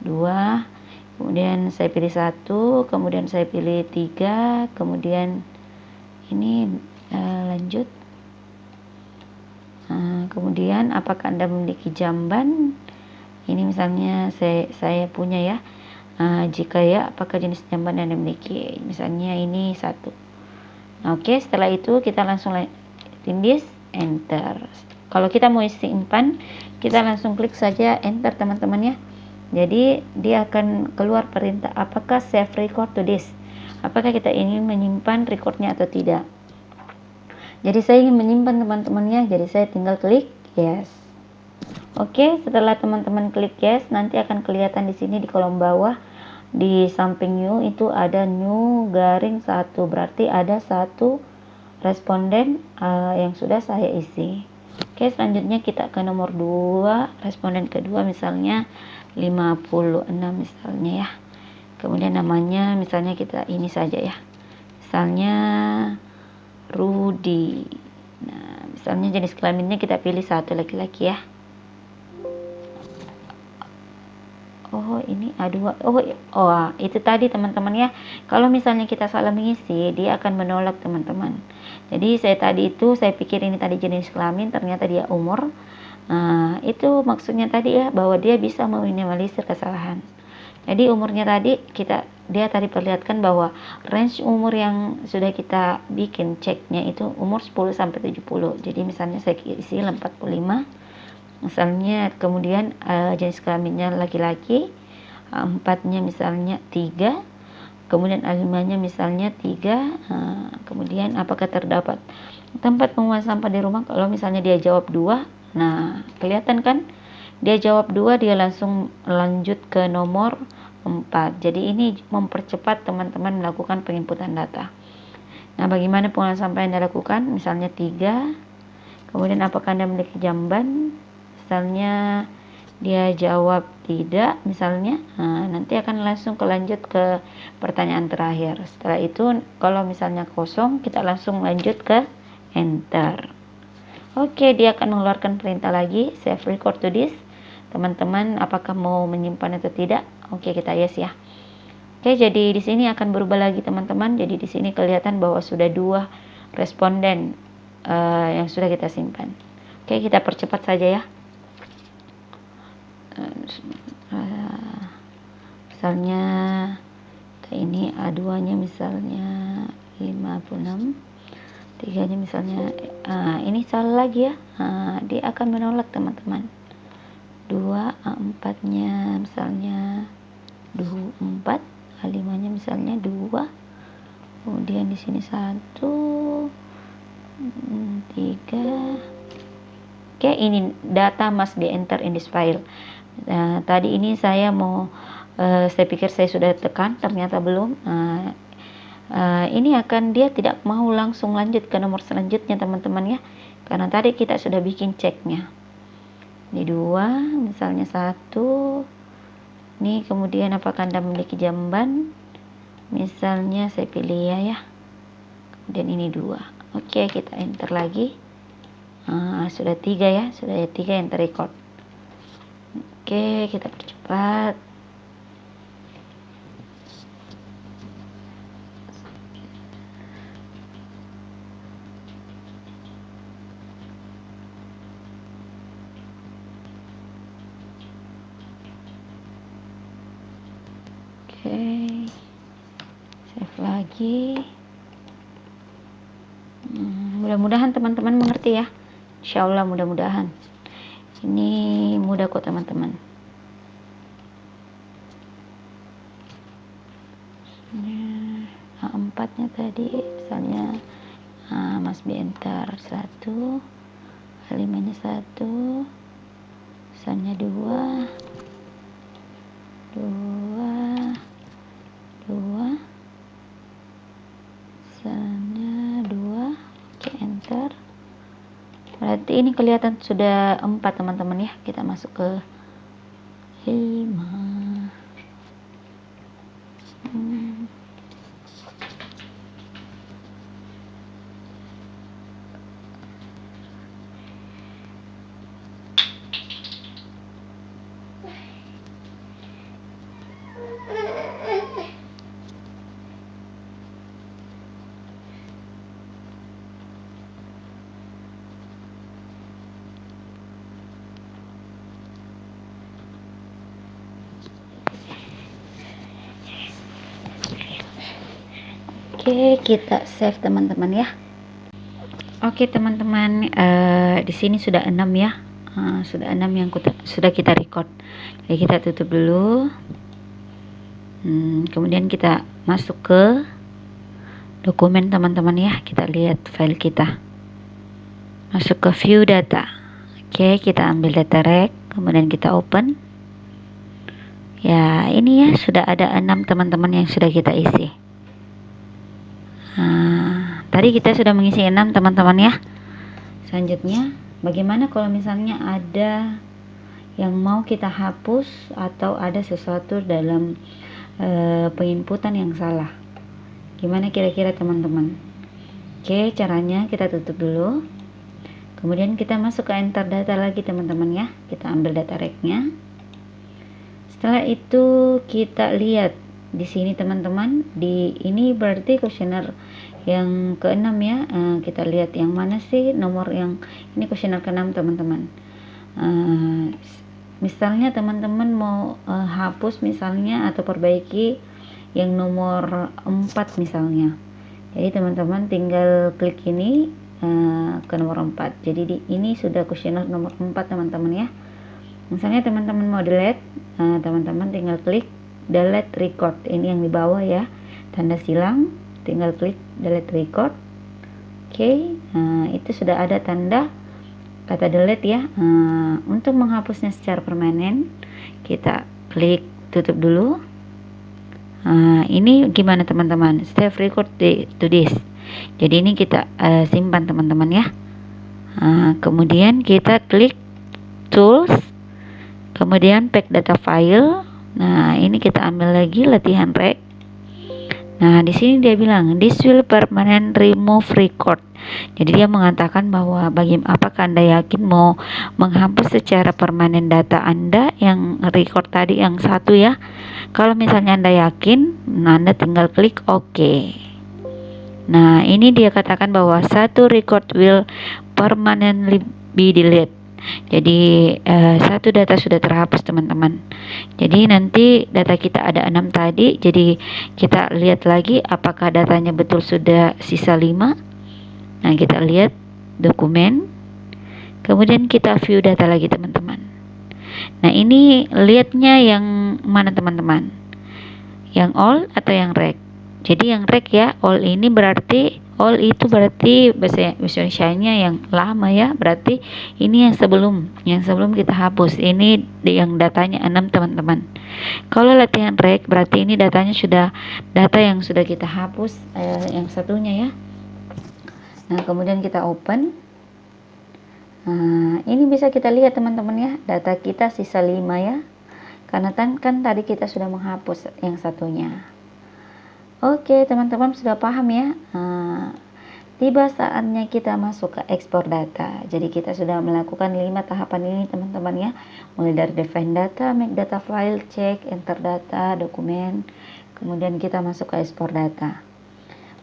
2. Kemudian saya pilih 1, kemudian saya pilih 3, kemudian ini lanjut. Kemudian apakah Anda memiliki jamban? Ini misalnya saya punya ya. Jika ya, apakah jenis jamban yang Anda miliki? Misalnya ini 1. Oke, setelah itu kita langsung tindis enter. Kalau kita mau simpan, kita langsung klik saja enter teman-teman ya. Jadi dia akan keluar perintah apakah save record to disk. Apakah kita ingin menyimpan recordnya atau tidak. Jadi saya ingin menyimpan teman-teman ya. Jadi saya tinggal klik yes. Oke, setelah teman-teman klik yes, nanti akan kelihatan di sini di kolom bawah di samping new itu ada new garing 1. Berarti ada 1 responden yang sudah saya isi. Oke, selanjutnya kita ke nomor 2, responden kedua misalnya 56 misalnya ya. Kemudian namanya misalnya kita ini saja ya. Misalnya Rudi. Nah, misalnya jenis kelaminnya kita pilih 1 laki-laki ya. Oh, ini A2. Oh, itu tadi teman-teman ya. Kalau misalnya kita salah mengisi, dia akan menolak teman-teman. Jadi saya pikir ini tadi jenis kelamin, ternyata dia umur. Nah, itu maksudnya tadi ya, bahwa dia bisa meminimalisir kesalahan. Jadi umurnya tadi dia tadi perlihatkan bahwa range umur yang sudah kita bikin ceknya itu umur 10 sampai 70. Jadi misalnya saya isi 45. Misalnya kemudian jenis kelaminnya laki-laki, 4-nya misalnya 3, kemudian 5-nya misalnya 3, kemudian apakah terdapat tempat pembuangan sampah di rumah. Kalau misalnya dia jawab 2, nah kelihatan kan dia jawab 2, dia langsung lanjut ke nomor 4. Jadi ini mempercepat teman-teman melakukan penginputan data. Nah, bagaimana pengolahan sampah yang dilakukan? Misalnya 3, kemudian apakah Anda memiliki jamban? Misalnya dia jawab tidak, misalnya, nanti akan langsung lanjut ke pertanyaan terakhir. Setelah itu kalau misalnya kosong, kita langsung lanjut ke enter. Oke, dia akan mengeluarkan perintah lagi, save record to disk. Teman-teman, apakah mau menyimpan atau tidak? Oke, kita yes ya. Oke, jadi di sini akan berubah lagi teman-teman. Jadi di sini kelihatan bahwa sudah 2 responden yang sudah kita simpan. Oke, kita percepat saja ya. Misalnya ini A2-nya misalnya 56, 3-nya misalnya ini salah lagi ya. Dia akan menolak teman-teman. 2, A4-nya misalnya 24, A5-nya misalnya 2, kemudian di sini 1, 3. Oke, ini data must be enter in this file. Tadi ini saya saya pikir saya sudah tekan, ternyata belum. Ini akan dia tidak mau langsung lanjut ke nomor selanjutnya teman-teman ya, karena tadi kita sudah bikin ceknya. Ini 2, misalnya 1. Ini kemudian apakah Anda memiliki jamban? Misalnya saya pilih ya. Dan ini 2. Oke, kita enter lagi. Sudah 3 ya, sudah 3 yang terrecord. Oke, kita percepat. Oke, save lagi. Mudah-mudahan teman-teman mengerti ya. Insya Allah mudah-mudahan. Ini mudah kok teman-teman. A4-nya tadi misalnya must be enter 1, A5-nya 1, misalnya 2, misalnya 2. Oke, enter. Berarti ini kelihatan sudah 4 teman-teman ya. Kita masuk ke 5. Oke, kita save teman-teman ya. Oke teman-teman, di sini sudah 6 ya. Sudah 6 yang sudah kita record. Jadi kita tutup dulu. Kemudian kita masuk ke dokumen teman-teman ya. Kita lihat file kita. Masuk ke view data. Oke, kita ambil data rec, kemudian kita open. Ya, ini ya sudah ada 6 teman-teman yang sudah kita isi. Tadi kita sudah mengisi 6 teman-teman ya. Selanjutnya, bagaimana kalau misalnya ada yang mau kita hapus atau ada sesuatu dalam penginputan yang salah? Gimana kira-kira teman-teman? Oke, caranya kita tutup dulu. Kemudian kita masuk ke enter data lagi teman-teman ya. Kita ambil data rec-nya. Setelah itu kita lihat di sini teman-teman, ini berarti kuesioner yang ke-6 ya. Kita lihat yang mana sih nomor yang ini, kuesioner ke-6 teman-teman. misalnya teman-teman mau hapus misalnya atau perbaiki yang nomor 4 misalnya. Jadi teman-teman tinggal klik ini ke nomor 4. Jadi ini sudah kuesioner nomor 4 teman-teman ya. Misalnya teman-teman mau delete, teman-teman tinggal klik delete record. Ini yang di bawah ya, tanda silang, tinggal klik delete record. Oke, itu sudah ada tanda kata delete ya. Untuk menghapusnya secara permanen, kita klik tutup dulu. Ini gimana teman-teman, save record to this. Jadi ini kita simpan teman-teman ya. Kemudian kita klik tools, kemudian pack data file. Nah ini kita ambil lagi latihan rek. Nah di sini dia bilang this will permanent remove record. Jadi dia mengatakan bahwa apakah Anda yakin mau menghapus secara permanen data Anda yang record tadi yang satu ya. Kalau misalnya Anda yakin, Anda tinggal klik OK. Nah, ini dia katakan bahwa satu record will permanently be deleted. Jadi satu data sudah terhapus teman-teman. Jadi nanti data kita ada 6 tadi. Jadi kita lihat lagi apakah datanya betul sudah sisa 5. Nah, kita lihat dokumen. Kemudian kita view data lagi teman-teman. Nah, ini lihatnya yang mana teman-teman? Yang all atau yang rec? Jadi yang rec ya, all ini berarti all itu berarti bahasa Indonesianya yang lama ya, berarti ini yang sebelum kita hapus. Ini yang datanya 6 teman-teman. Kalau latihan rec berarti ini datanya sudah data yang sudah kita hapus yang satunya ya. Nah, kemudian kita open. Nah, ini bisa kita lihat teman-teman ya, data kita sisa 5 ya. Karena kan tadi kita sudah menghapus yang satunya. Oke teman-teman sudah paham ya. Tiba saatnya kita masuk ke ekspor data. Jadi kita sudah melakukan 5 tahapan ini teman-teman ya. Mulai dari define data, make data file, check, enter data, dokumen. Kemudian kita masuk ke ekspor data.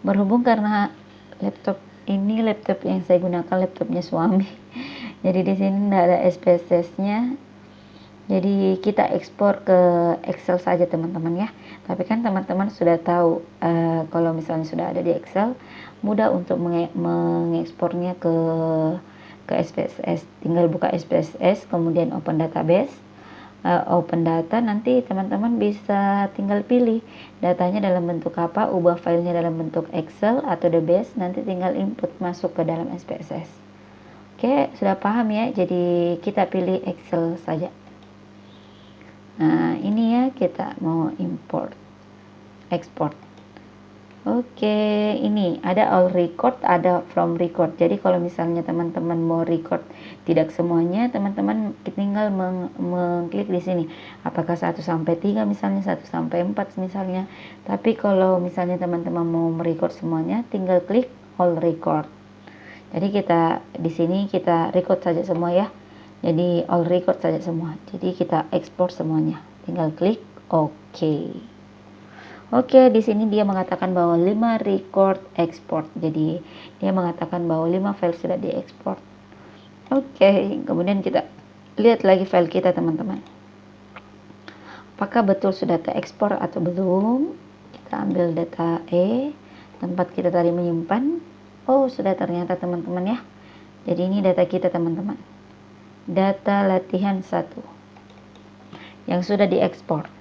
Berhubung karena laptop yang saya gunakan laptopnya suami. Jadi di sini tidak ada SPSS-nya. Jadi kita ekspor ke Excel saja teman-teman ya. Tapi kan teman-teman sudah tahu kalau misalnya sudah ada di Excel, mudah untuk mengekspornya ke SPSS. Tinggal buka SPSS, kemudian open database, open data. Nanti teman-teman bisa tinggal pilih datanya dalam bentuk apa, ubah filenya dalam bentuk Excel atau the base. Nanti tinggal input masuk ke dalam SPSS. Oke, sudah paham ya. Jadi kita pilih Excel saja. Nah ini ya, kita mau export. Oke, ini ada all record, ada from record. Jadi kalau misalnya teman-teman mau record tidak semuanya, teman-teman tinggal mengklik di sini. Apakah 1 sampai 3 misalnya, 1 sampai 4 misalnya. Tapi kalau misalnya teman-teman mau merecord semuanya, tinggal klik all record. Jadi kita di sini kita record saja semua ya. Jadi all record saja semua. Jadi kita ekspor semuanya. Tinggal klik OK. Oke, di sini dia mengatakan bahwa 5 record export. Jadi dia mengatakan bahwa 5 file sudah diekspor. Oke, kemudian kita lihat lagi file kita teman-teman. Apakah betul sudah terekspor atau belum? Kita ambil data E, tempat kita tadi menyimpan. Oh, sudah ternyata teman-teman ya. Jadi ini data kita teman-teman. Data latihan 1 yang sudah diekspor.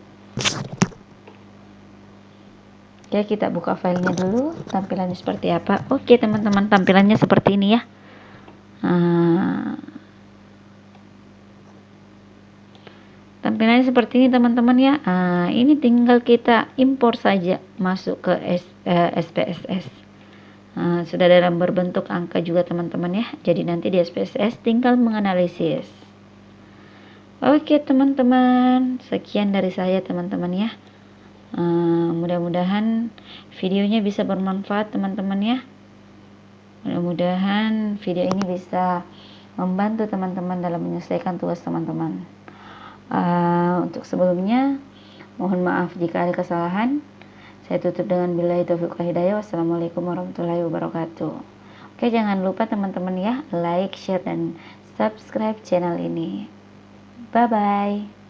Oke, kita buka filenya dulu. Tampilannya seperti apa? Oke teman-teman, tampilannya seperti ini ya. Tampilannya seperti ini teman-teman ya. Ini tinggal kita impor saja masuk ke SPSS. Sudah dalam berbentuk angka juga teman-teman ya. Jadi nanti di SPSS tinggal menganalisis. Oke teman-teman, sekian dari saya teman-teman ya. Mudah-mudahan videonya bisa bermanfaat teman-teman ya. Mudah-mudahan video ini bisa membantu teman-teman dalam menyelesaikan tugas teman-teman. Untuk sebelumnya mohon maaf jika ada kesalahan. Saya tutup dengan billahi taufiq wal hidayah. Wassalamualaikum warahmatullahi wabarakatuh. Oke, jangan lupa teman-teman ya, like, share, dan subscribe channel ini. Bye bye.